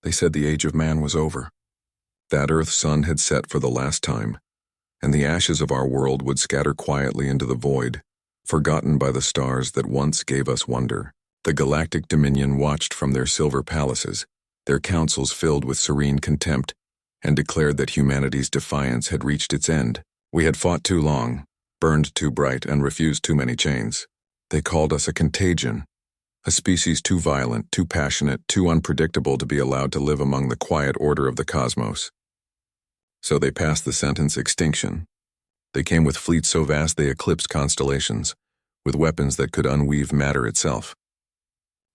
They said the age of man was over. That Earth's sun had set for the last time, and the ashes of our world would scatter quietly into the void, forgotten by the stars that once gave us wonder. The Galactic Dominion watched from their silver palaces, their councils filled with serene contempt, and declared that humanity's defiance had reached its end. We had fought too long, burned too bright, and refused too many chains. They called us a contagion, a species too violent, too passionate, too unpredictable to be allowed to live among the quiet order of the cosmos. So they passed the sentence extinction. They came with fleets so vast they eclipsed constellations, with weapons that could unweave matter itself.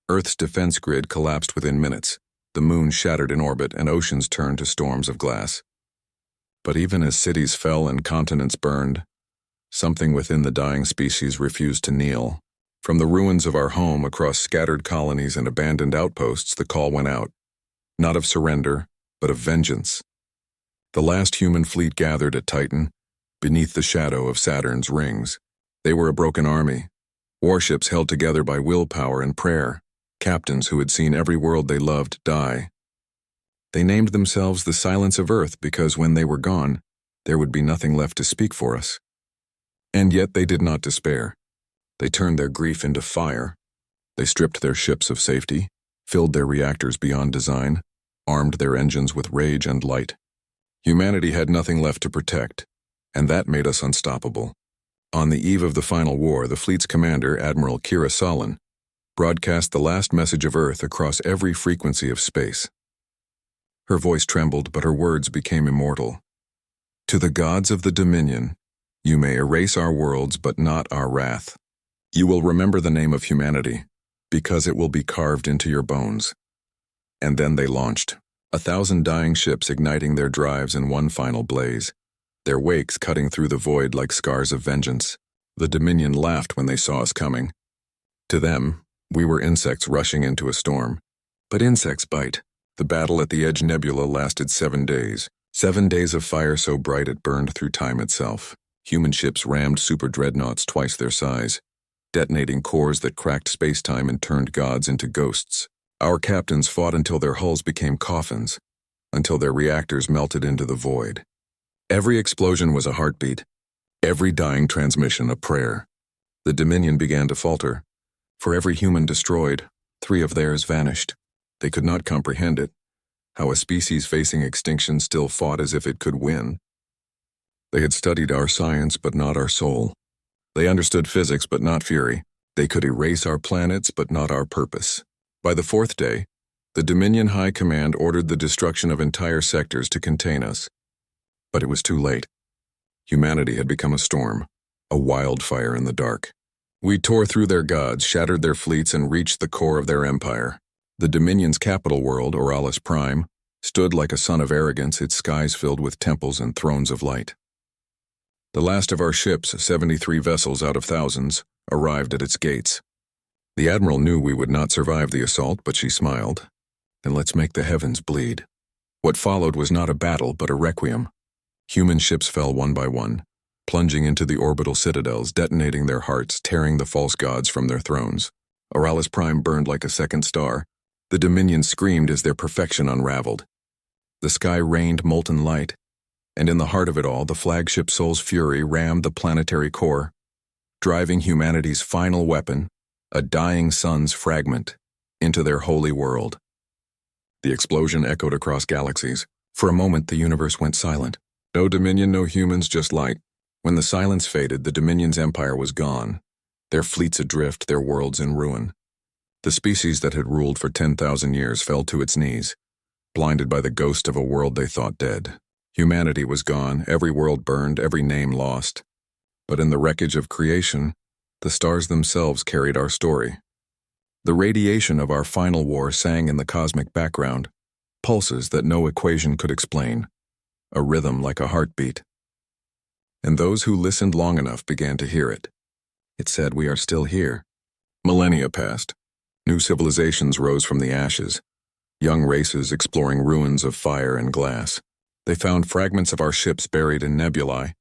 Earth's defense grid collapsed within minutes, the moon shattered in orbit, and oceans turned to storms of glass. But even as cities fell and continents burned, something within the dying species refused to kneel. From the ruins of our home across scattered colonies and abandoned outposts, the call went out, not of surrender, but of vengeance. The last human fleet gathered at Titan, beneath the shadow of Saturn's rings. They were a broken army, warships held together by willpower and prayer, captains who had seen every world they loved die. They named themselves the Silence of Earth because when they were gone, there would be nothing left to speak for us. And yet they did not despair. They turned their grief into fire. They stripped their ships of safety, filled their reactors beyond design, armed their engines with rage and light. Humanity had nothing left to protect, and that made us unstoppable. On the eve of the final war, the fleet's commander, Admiral Kira Solon, broadcast the last message of Earth across every frequency of space. Her voice trembled, but her words became immortal. To the gods of the Dominion, you may erase our worlds, but not our wrath. You will remember the name of humanity, because it will be carved into your bones. And then they launched, 1,000 dying ships igniting their drives in one final blaze, their wakes cutting through the void like scars of vengeance. The Dominion laughed when they saw us coming. To them, we were insects rushing into a storm. But insects bite. The battle at the Edge Nebula lasted 7 days. 7 days of fire so bright it burned through time itself. Human ships rammed super dreadnoughts twice their size, detonating cores that cracked space-time and turned gods into ghosts. Our captains fought until their hulls became coffins, until their reactors melted into the void. Every explosion was a heartbeat, every dying transmission a prayer. The Dominion began to falter. For every human destroyed, 3 of theirs vanished. They could not comprehend it, how a species facing extinction still fought as if it could win. They had studied our science but not our soul. They understood physics but not fury. They could erase our planets but not our purpose. By the 4th day, the Dominion High Command ordered the destruction of entire sectors to contain us. But it was too late. Humanity had become a storm, a wildfire in the dark. We tore through their gods, shattered their fleets, and reached the core of their empire. The Dominion's capital world, Oralis Prime, stood like a sun of arrogance, its skies filled with temples and thrones of light. The last of our ships, 73 vessels out of thousands, arrived at its gates. The Admiral knew we would not survive the assault, but she smiled. Then let's make the heavens bleed. What followed was not a battle, but a requiem. Human ships fell one by one, plunging into the orbital citadels, detonating their hearts, tearing the false gods from their thrones. Oralis Prime burned like a second star. The Dominion screamed as their perfection unraveled. The sky rained molten light, and in the heart of it all, the flagship Sol's Fury rammed the planetary core, driving humanity's final weapon, a dying sun's fragment, into their holy world. The explosion echoed across galaxies. For a moment, the universe went silent. No Dominion, no humans, just light. When the silence faded, the Dominion's empire was gone, their fleets adrift, their worlds in ruin. The species that had ruled for 10,000 years fell to its knees, blinded by the ghost of a world they thought dead. Humanity was gone, every world burned, every name lost. But in the wreckage of creation, the stars themselves carried our story. The radiation of our final war sang in the cosmic background, pulses that no equation could explain, a rhythm like a heartbeat. And those who listened long enough began to hear it. It said, "We are still here." Millennia passed. New civilizations rose from the ashes, young races exploring ruins of fire and glass. They found fragments of our ships buried in nebulae,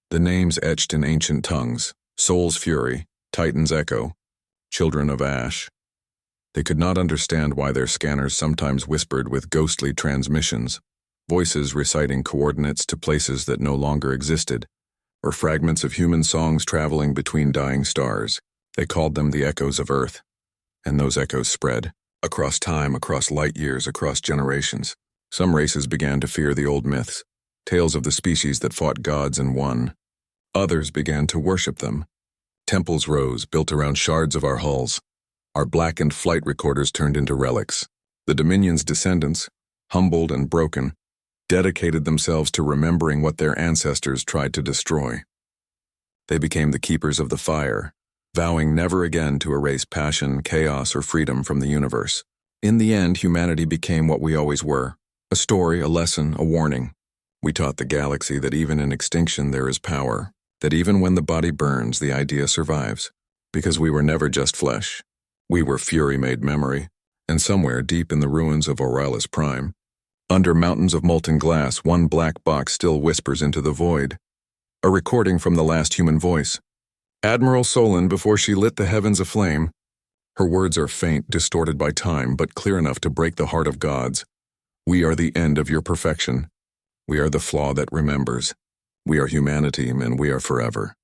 the names etched in ancient tongues: Sol's Fury, Titan's Echo, Children of Ash. They could not understand why their scanners sometimes whispered with ghostly transmissions, voices reciting coordinates to places that no longer existed, or fragments of human songs traveling between dying stars. They called them the echoes of Earth, and those echoes spread across time, across light years, across generations. Some races began to fear the old myths, tales of the species that fought gods and won. Others began to worship them. Temples rose, built around shards of our hulls. Our blackened flight recorders turned into relics. The Dominion's descendants, humbled and broken, dedicated themselves to remembering what their ancestors tried to destroy. They became the keepers of the fire, vowing never again to erase passion, chaos, or freedom from the universe. In the end, humanity became what we always were: a story, a lesson, a warning. We taught the galaxy that even in extinction there is power, that even when the body burns, the idea survives. Because we were never just flesh. We were fury made memory, and somewhere deep in the ruins of Aurelius Prime, under mountains of molten glass, one black box still whispers into the void. A recording from the last human voice. Admiral Solon before she lit the heavens aflame. Her words are faint, distorted by time, but clear enough to break the heart of gods. We are the end of your perfection. We are the flaw that remembers. We are humanity, and we are forever.